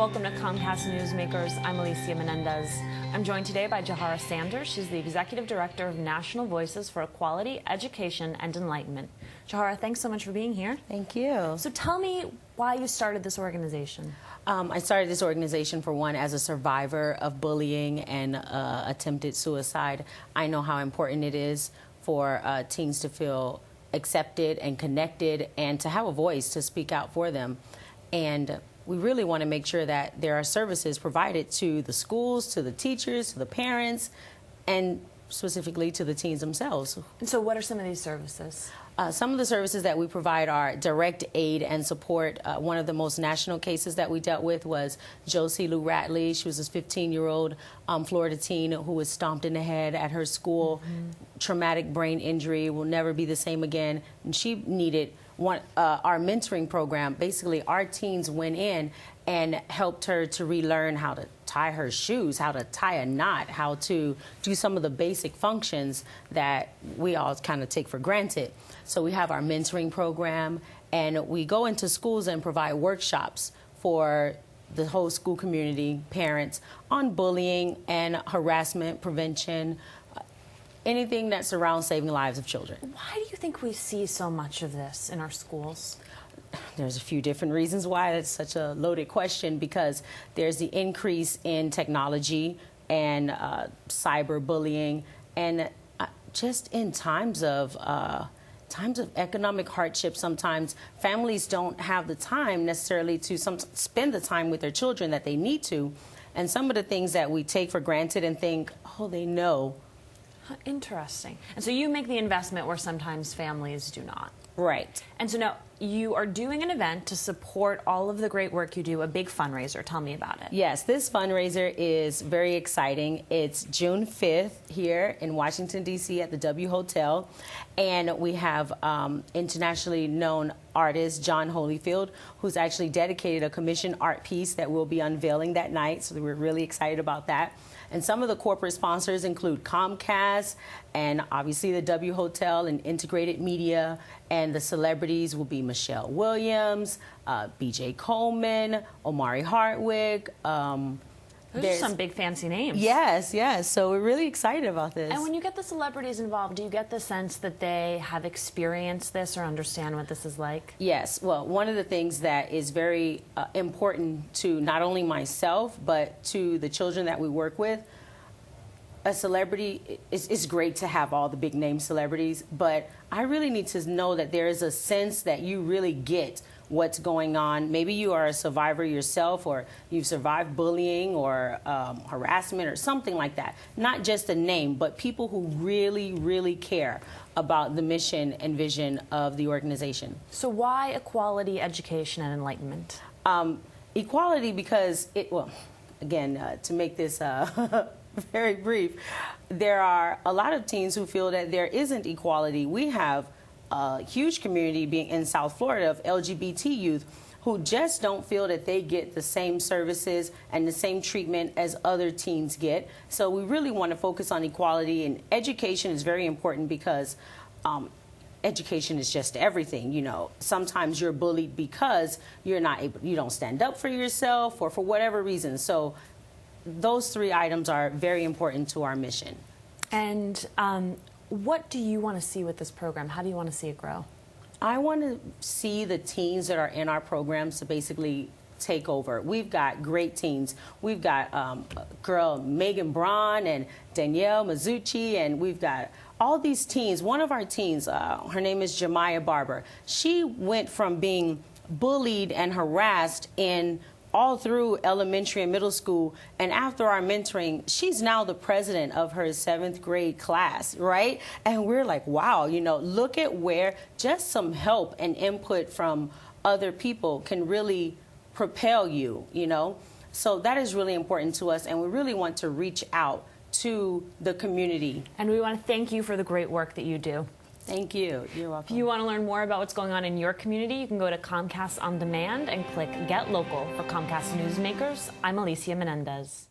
Welcome to Comcast Newsmakers. I'm Alicia Menendez. I'm joined today by Jahara Sanders. She's the Executive Director of National Voices for Equality, Education, and Enlightenment. Jahara, thanks so much for being here. Thank you. So tell me why you started this organization. I started this organization, for one, as a survivor of bullying and attempted suicide. I know how important it is for teens to feel accepted and connected and to have a voice to speak out for them. And we really want to make sure that there are services provided to the schools, to the teachers, to the parents, and specifically to the teens themselves. And so what are some of these services? Some of the services that we provide are direct aid and support. One of the most national cases that we dealt with was Josie Lou Ratley. She was this 15-year-old Florida teen who was stomped in the head at her school. Traumatic brain injury, will never be the same again. And she needed our mentoring program. Basically, our teens went in and helped her to relearn how to tie her shoes, how to tie a knot, how to do some of the basic functions that we all kind of take for granted. So we have our mentoring program, and we go into schools and provide workshops for the whole school community, parents, on bullying and harassment prevention, anything that surrounds saving the lives of children. Why do you think we see so much of this in our schools? There's a few different reasons why. That's such a loaded question, because there's the increase in technology and cyberbullying, and just in times of economic hardship, sometimes families don't have the time necessarily to spend the time with their children that they need to, and some of the things that we take for granted and think, oh, they know. Interesting. And so you make the investment where sometimes families do not. Right. And so now you are doing an event to support all of the great work you do, a big fundraiser. Tell me about it. Yes, this fundraiser is very exciting. It's June 5th here in Washington, D.C. at the W Hotel. And we have internationally known artist John Holyfield, who's actually dedicated a commissioned art piece that we'll be unveiling that night. So we're really excited about that. And some of the corporate sponsors include Comcast and obviously the W Hotel and Integrated Media. And the celebrities will be Michelle Williams, B.J. Coleman, Omari Hardwick. Those are some big fancy names. Yes, yes. So we're really excited about this. And when you get the celebrities involved, do you get the sense that they have experienced this or understand what this is like? Yes. Well, one of the things that is very important to not only myself, but to the children that we work with, a celebrity, it's great to have all the big name celebrities, but I really need to know that there is a sense that you really get what's going on. Maybe you are a survivor yourself, or you've survived bullying or harassment or something like that. Not just a name, but people who really, really care about the mission and vision of the organization. So why equality, education, and enlightenment? Equality because to make this very brief, there are a lot of teens who feel that there isn't equality. We have a huge community being in South Florida of LGBT youth who just don't feel that they get the same services and the same treatment as other teens get. So we really want to focus on equality, and education is very important because education is just everything. You know, sometimes you're bullied because you don't stand up for yourself or for whatever reason. So those three items are very important to our mission. And what do you want to see with this program? How do you want to see it grow? I want to see the teens that are in our programs to basically take over. We've got great teens. We've got girl Megan Braun and Danielle Mazzucci, and we've got all these teens. One of our teens, her name is Jemiah Barber. She went from being bullied and harassed all through elementary and middle school, and after our mentoring, she's now the president of her 7th grade class, right? And we're like, wow, you know, look at where just some help and input from other people can really propel you, you know? So that is really important to us, and we really want to reach out to the community. And we want to thank you for the great work that you do. Thank you. You're welcome. If you want to learn more about what's going on in your community, you can go to Comcast On Demand and click Get Local. For Comcast Newsmakers, I'm Alicia Menendez.